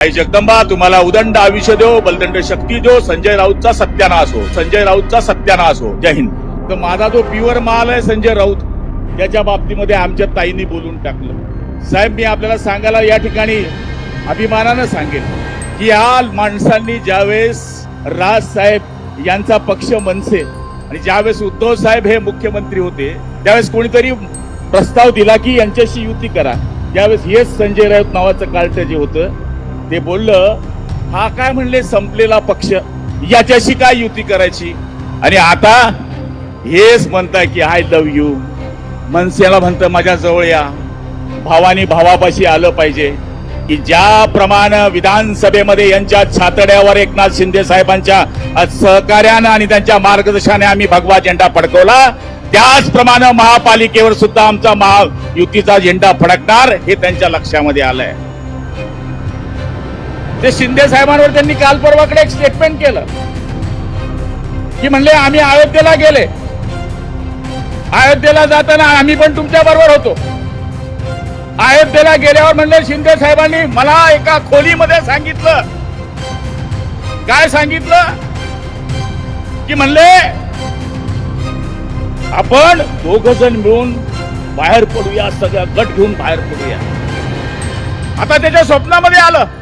आई जगदंबा तुम्हाला उदंड आयुष्य दो, बलदंड शक्ती दो. संजय राऊतचा सत्यानाश हो, संजय राऊतचा सत्यानाश हो. जय हिंद. तर माझा जो प्युअर माल आहे संजय राऊत, त्याच्या बाबतीमध्ये आमच्या ताईंनी बोलून टाकलं. साहेब, मी आपल्याला सांगायला या ठिकाणी अभिमानानं सांगेल की या माणसांनी ज्यावेळेस राज साहेब यांचा पक्ष मनसे आणि ज्यावेळेस उद्धव साहेब हे मुख्यमंत्री होते त्यावेळेस कोणीतरी प्रस्ताव दिला की यांच्याशी युती करा. त्यावेळेस हेच संजय राऊत नावाचं कार्ट जे होतं ते बोललं, हा काय म्हणले संपलेला पक्ष, याच्याशी काय युती करायची. आणि आता हेच म्हणताय की आय लव्ह यू. मनसेला म्हणतं माझ्या जवळ या, भावानी भावापाशी आलं पाहिजे. की ज्याप्रमाणे विधानसभेमध्ये यांच्या छातड्यावर एकनाथ शिंदे साहेबांच्या सहकार्यानं आणि त्यांच्या मार्गदर्शनाने आम्ही भगवा झेंडा फडकवला, त्याचप्रमाणे महापालिकेवर सुद्धा आमचा महायुतीचा झेंडा फडकणार हे त्यांच्या लक्षामध्ये आलंय. ते शिंदे साहेबांवर त्यांनी काल परवाकडे एक स्टेटमेंट केलं की म्हणले आम्ही अयोध्येला गेले, अयोध्येला जाताना आम्ही पण तुमच्या बरोबर होतो. अयोध्येला गेल्यावर म्हणले शिंदे साहेबांनी मला एका खोलीमध्ये सांगितलं, काय सांगितलं की म्हणले आपण दोघ जण मिळून बाहेर पडूया, सगळ्या गट घेऊन बाहेर पडूया. आता त्याच्या स्वप्नामध्ये आलं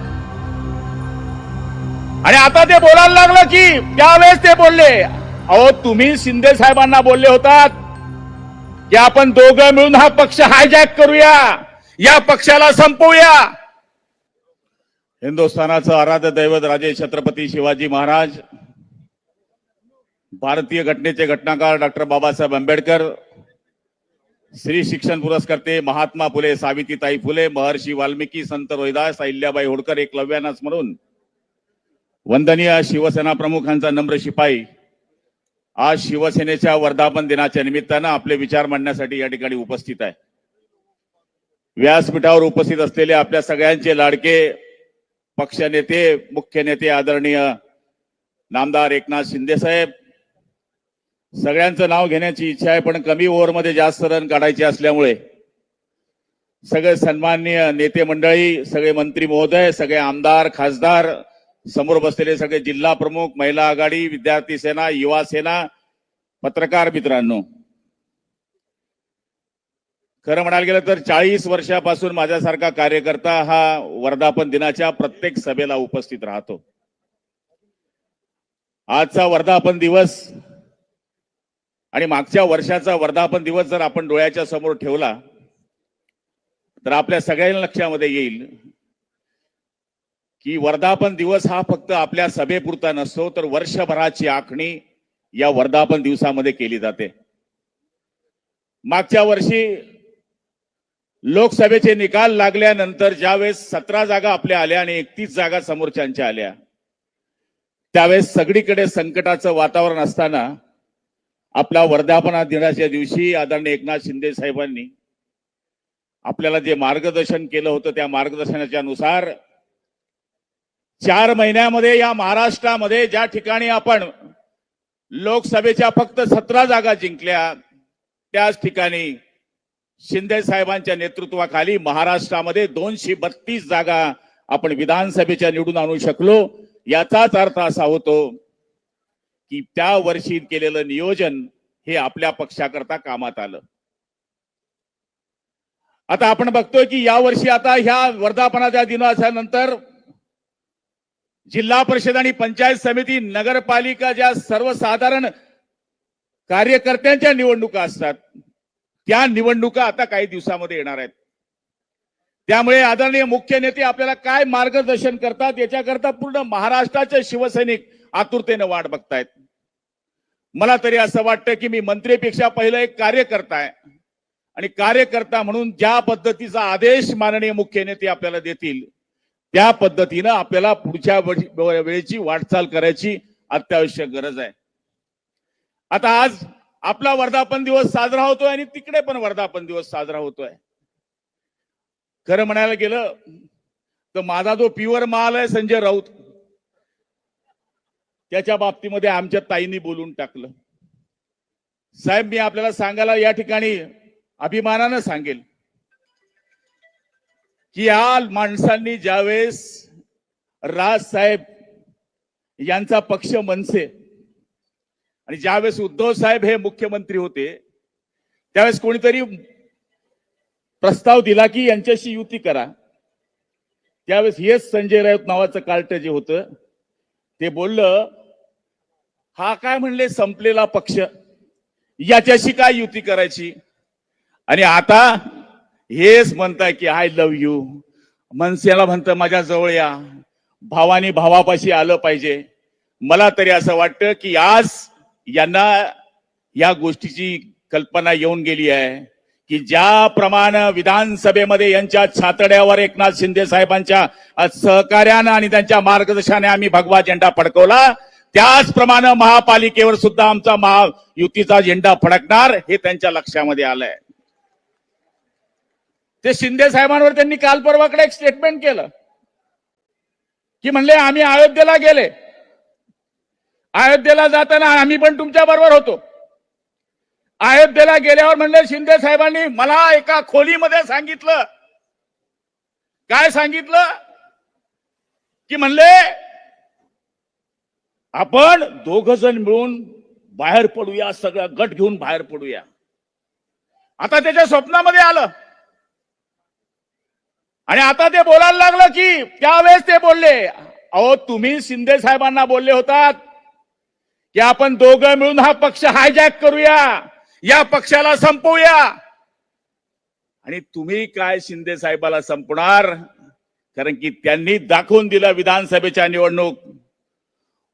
आणि आता ते बोलायला लागलं की त्यावेळेस ते बोलले, अहो तुम्ही शिंदे साहेबांना बोलले होतात की आपण दोघं मिळून हा पक्ष हायजॅक करूया, या पक्षाला संपवूया. हिंदुस्थानाचं आराध्य दैवत राजे छत्रपती शिवाजी महाराज, भारतीय घटनेचे घटनाकार डॉक्टर बाबासाहेब आंबेडकर, श्री शिक्षण पुरस्कर्ते महात्मा फुले सावित्रीताई फुले, महर्षी वाल्मिकी, संत रोहिदास, अहिल्याबाई होळकर, एकलव्याना स्मरून वंदनीय शिवसेना प्रमुखांचा नम्र शिपाई आज शिवसेनेच्या वर्धापन दिनाच्या निमित्तानं आपले विचार मांडण्यासाठी या ठिकाणी उपस्थित आहे. व्यासपीठावर उपस्थित असलेले आपल्या सगळ्यांचे लाडके पक्षनेते, मुख्य नेते आदरणीय नामदार एकनाथ शिंदे साहेब, सगळ्यांचं नाव घेण्याची इच्छा आहे पण कमी ओव्हरमध्ये जास्त रन काढायचे असल्यामुळे सगळे सन्माननीय नेते मंडळी, सगळे मंत्री महोदय, सगळे आमदार खासदार, समोर बसलेले सगळे जिल्हा प्रमुख, महिला आघाडी, विद्यार्थी सेना, युवा सेना, पत्रकार मित्रांनो, खरं म्हणायला गेलं तर 40 वर्षापासून माझ्यासारखा कार्यकर्ता हा वर्धापन दिनाच्या प्रत्येक सभेला उपस्थित राहतो. आजचा वर्धापन दिवस आणि मागच्या वर्षाचा वर्धापन दिवस जर आपण डोळ्याच्या समोर ठेवला तर आपल्या सगळ्यांना लक्षामध्ये येईल की वर्धापन दिवस हा फक्त आपल्या सभेपुरता नसतो तर वर्षभराची आखणी या वर्धापन दिवसामध्ये केली जाते. मागच्या वर्षी लोकसभेचे निकाल लागल्यानंतर ज्यावेळेस 17 जागा आपल्या आल्या आणि 31 जागा समोरच्यांच्या आल्या, त्यावेळेस सगळीकडे संकटाचं वातावरण असताना आपला वर्धापन दिनाच्या दिवशी आदरणीय एकनाथ शिंदे साहेबांनी आपल्याला जे मार्गदर्शन केलं होतं त्या मार्गदर्शनाच्या नुसार 4 महिन्यामध्ये या महाराष्ट्रामध्ये ज्या ठिकाणी आपण लोकसभेच्या फक्त 17 जागा जिंकल्या, त्याच ठिकाणी शिंदे साहेबांच्या नेतृत्वाखाली महाराष्ट्रामध्ये 232 जागा आपण विधानसभेच्या निवडून आणू शकलो. याचाच अर्थ असा होतो की त्या वर्षी केलेलं नियोजन हे आपल्या पक्षाकरता कामात आलं. आता आपण बघतोय की या वर्षी आता ह्या वर्धापनाच्या दिनाच्या नंतर जिल्हा परिषद आणि पंचायत समिती, नगरपालिका ज्या सर्वसाधारण कार्यकर्त्यांच्या निवडणुका असतात त्या निवडणुका आता काही दिवसामध्ये येणार आहेत. त्यामुळे आदरणीय मुख्य नेते आपल्याला काय मार्गदर्शन करतात याच्याकरता पूर्ण महाराष्ट्राचे शिवसैनिक आतुरतेने वाट बघतायत. मला तरी असं वाटतं की मी मंत्रीपेक्षा पहिलं एक कार्यकर्ता आहे आणि कार्यकर्ता म्हणून ज्या पद्धतीचा आदेश माननीय मुख्य नेते आपल्याला देतील त्या पद्धतीनं आपल्याला पुढच्या वेळेची वाटचाल करायची अत्यावश्यक गरज आहे. आता आज आपला वर्धापन दिवस साजरा होतोय आणि तिकडे पण वर्धापन दिवस साजरा होतोय. खरं म्हणायला गेलं तर माझा जो प्युअर माल आहे संजय राऊत, त्याच्या बाबतीमध्ये आमच्या ताईंनी बोलून टाकलं. साहेब, मी आपल्याला सांगायला या ठिकाणी अभिमानानं सांगेल की या माणसांनी ज्यावेळेस राजसाहेब यांचा पक्ष मनसे, आणि ज्यावेळेस उद्धव साहेब हे मुख्यमंत्री होते त्यावेळेस कोणीतरी प्रस्ताव दिला की यांच्याशी युती करा. त्यावेळेस हेच संजय राऊत नावाचं कार्ट जे होतं ते बोललं, हा काय म्हणले संपलेला पक्ष, याच्याशी काय युती करायची. आणि आता हेच म्हणताय की आय लव्ह यू. मनसेला म्हणतं माझ्या जवळ या, भावानी भावापाशी आलं पाहिजे. मला तरी असं वाटतं की आज यांना या गोष्टीची कल्पना येऊन गेली आहे की ज्याप्रमाणे विधानसभेमध्ये यांच्या छातड्यावर एकनाथ शिंदे साहेबांच्या सहकार्यानं आणि त्यांच्या मार्गदर्शनाने आम्ही भगवा झेंडा फडकवला, त्याचप्रमाणे महापालिकेवर सुद्धा आमचा महायुतीचा झेंडा फडकणार हे त्यांच्या लक्षामध्ये आलंय. ते शिंदे साहेबांवर त्यांनी काल परवाकडे एक स्टेटमेंट केलं की म्हणले आम्ही अयोध्येला गेले, अयोध्येला जाताना आम्ही पण तुमच्या बरोबर होतो. अयोध्येला गेल्यावर म्हणले शिंदे साहेबांनी मला एका खोलीमध्ये सांगितलं, काय सांगितलं की म्हणले आपण दोघ जण मिळून बाहेर पडूया, सगळा गट घेऊन बाहेर पडूया. आता त्याच्या स्वप्नामध्ये आलं आणि आता ते बोलायला लागलं की त्यावेळेस ते बोलले, अहो तुम्ही शिंदे साहेबांना बोलले होतात की आपण दोघं मिळून हा पक्ष हायजॅक करूया, या पक्षाला संपवूया. आणि तुम्ही काय शिंदे साहेबाला संपणार, कारण की त्यांनी दाखवून दिलं विधानसभेच्या निवडणूक.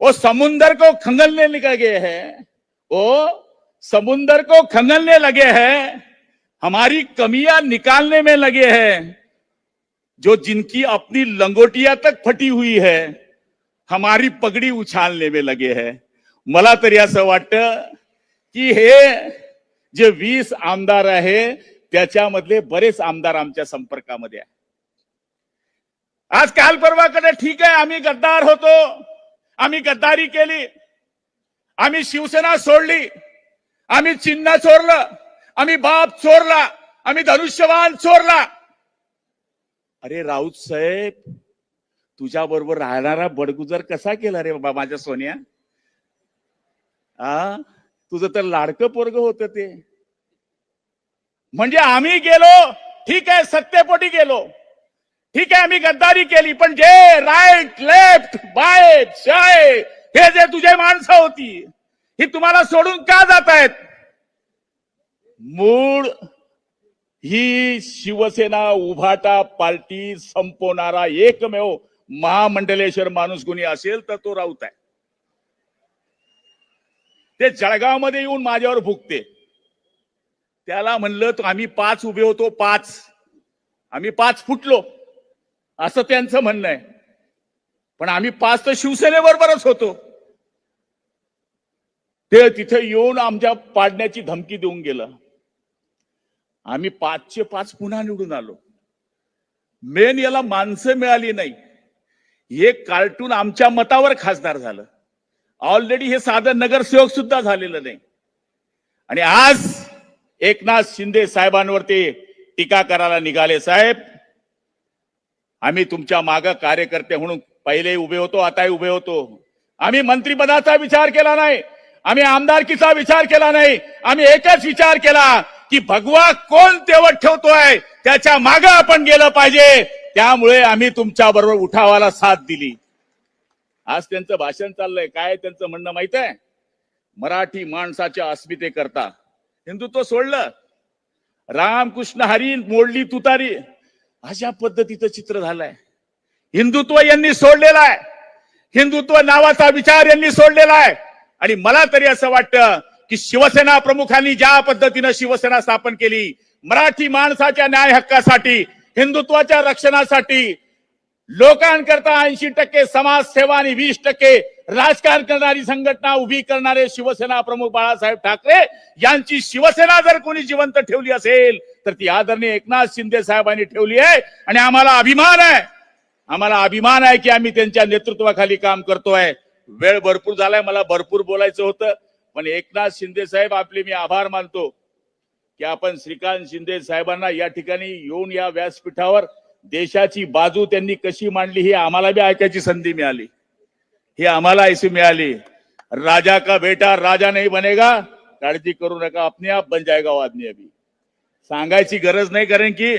वो समुंदर को खंगलने लगे हैं, वो समुंदर को खंगलने लगे हैं, हमारी कमियां निकालने में लगे हैं. जो जिनकी अपनी लंगोटिया तक फटी हुई है हमारी पगड़ी उछालने में लगे हैं. मला तरी असं वाटतं की हे जे 20 आमदार आहे त्याच्यामधले बरेच आमदार आमच्या संपर्कामध्ये आहे. आज काल परवाकडे ठीक आहे आम्ही गद्दार होतो, आम्ही गद्दारी केली, आम्ही शिवसेना सोडली, आम्ही चिन्ह चोरलं, आम्ही बाप चोरला, आम्ही धनुष्यबाण चोरला. अरे राऊत साहेब, तुझ्या बरोबर राहणारा बडगुजर कसा केला रे बाबा माझ्या सोन्या. तुझं तर लाडकं पोरग होतं ते. म्हणजे आम्ही गेलो ठीक आहे, सत्तेपोटी गेलो ठीक आहे, आम्ही गद्दारी केली, पण जे राईट लेफ्ट बाय शाय हे जे तुझे माणसं होती ही तुम्हाला सोडून का जात आहेत. मूळ ही शिवसेना उभाटा पार्टी संपवणारा एकमेव महामंडलेश्वर माणूस कोणी असेल तर तो राऊत आहे. ते जळगावमध्ये येऊन माझ्यावर भुकते. त्याला म्हणलं तर आम्ही 5 उभे होतो, 5 आम्ही 5 फुटलो असं त्यांचं म्हणणं आहे. पण आम्ही 5 तर शिवसेनेबरोबरच होतो. ते तिथे येऊन आमच्या पाडण्याची धमकी देऊन गेलं. आम्ही 5चे 5 पुन्हा निवडून आलो. मेन याला माणसं मिळाली नाही, हे कार्टून आमच्या मतावर खासदार झालं. ऑलरेडी हे साधं नगरसेवक सुद्धा झालेलं नाही. आणि आज एकनाथ शिंदे साहेबांवर ते टीका करायला निघाले. साहेब, आम्ही तुमच्या मागे कार्यकर्ते म्हणून पहिले उभे होतो, आताही उभे होतो. आम्ही मंत्रिपदाचा विचार केला नाही, आम्ही आमदारकीचा विचार केला नाही. आम्ही एकच विचार केला की भगवा कोण तेवत ठेवतोय त्याच्या मागे आपण गेलं पाहिजे. त्यामुळे आम्ही तुमच्या बरोबर उठावाला साथ दिली. आज त्यांचं भाषण चाललंय, काय त्यांचं म्हणणं माहित आहे, मराठी माणसाच्या अस्मितेकरता हिंदुत्व सोडलं, रामकृष्ण हरी मोडली तुतारी, अशा पद्धतीचं चित्र झालंय. हिंदुत्व यांनी सोडलेलं आहे, हिंदुत्व नावाचा विचार यांनी सोडलेला आहे. आणि मला तरी असं वाटतं की शिवसेना प्रमुखांनी ज्या पद्धतीनं शिवसेना स्थापन केली, मराठी माणसाच्या न्याय हक्कासाठी, हिंदुत्वाच्या रक्षणासाठी, लोकांकरता 80% समाजसेवा आणि 20% राजकारण करणारी संघटना उभी करणारे शिवसेना प्रमुख बाळासाहेब ठाकरे यांची शिवसेना जर कोणी जिवंत ठेवली असेल तर ती आदरणीय एकनाथ शिंदे साहेबांनी ठेवली आहे. आणि आम्हाला अभिमान आहे, आम्हाला अभिमान आहे की आम्ही त्यांच्या नेतृत्वाखाली काम करतोय. वेळ भरपूर झालाय, मला भरपूर बोलायचं होतं, पण एकनाथ शिंदे साहेब आपले मी आभार मानतो की आपण श्रीकांत शिंदे साहेबांना या ठिकाणी येऊन या व्यासपीठावर देशाची बाजू त्यांनी कशी मांडली ही आम्हाला बी ऐकायची संधी मिळाली, ही आम्हाला ऐसी मिळाली। राजा का बेटा राजा नहीं बनेगा, काळजी करू नका, अपने आप बन जाएगा वो आदमी। अभी सांगायची गरज नाही, कारण की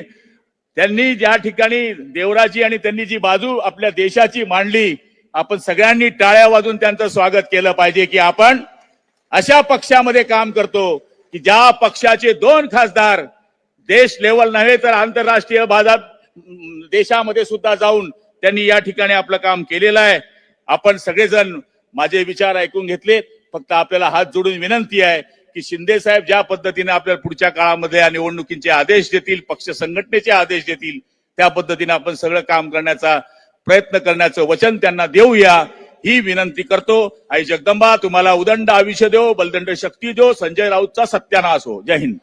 त्यांनी ज्या ठिकाणी देवराची आणि त्यांनी जी बाजू आपल्या देशाची मांडली, आपण सगळ्यांनी टाळ्या वाजून त्यांचं स्वागत केलं पाहिजे की आपण अशा पक्षामध्ये काम करतो की ज्या पक्षाचे 2 खासदार देश लेवल नव्हे तर आंतरराष्ट्रीय बाजार देशामध्ये सुद्धा जाऊन त्यांनी या ठिकाणी आपलं काम केलेलं आहे। आपण सगळेजण माझे विचार ऐकून घेतले, फक्त आपल्याला हात जोडून विनंती आहे की शिंदे साहेब ज्या पद्धतीने आपल्याला पुढच्या काळामध्ये या निवडणुकीचे आदेश देतील, पक्ष संघटनेचे आदेश देतील, त्या पद्धतीने आपण सगळं काम करण्याचा प्रयत्न करण्याचं वचन त्यांना देऊया, ही विनंती करतो। आई जगदंबा तुम्हाला उदंड आयुष्य देव, बलदंड शक्ती देव, संजय राऊतचा सत्यानाश हो। जय हिंद।